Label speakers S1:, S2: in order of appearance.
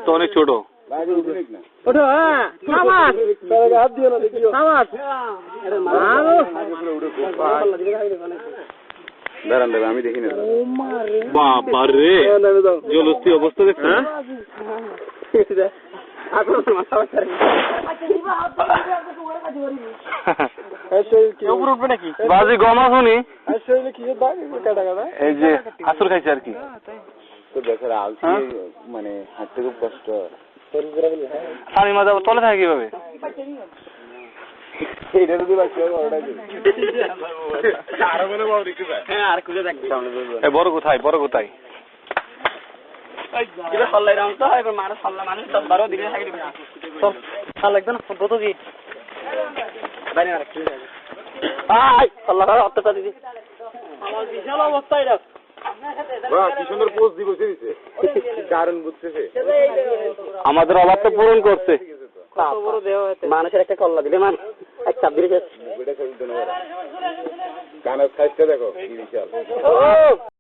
S1: তো অনেক ছোট। দাঁড়ান দাঁড়ান আমি দেখি না। বাবা রে জলস্থি অবস্থা দেখছো? বাজি গমা শুনি এই যে আসর খাইছে আর কি। তো দেখো মানে হাঁটতে খুব কষ্ট। আমি মজা তলে থাকে কিভাবে? বড় কোথায় বড় কোথায়? বিশাল অবস্থা এটা। কি সুন্দর পোস্ট দিব দারুণ বুঝতেছে। আমাদের অভাবটা পূরণ করছে। মানুষের একটা কল্লা দিলে মান এক চাপ দিলে কানের সাইজটা দেখো কি বিশাল।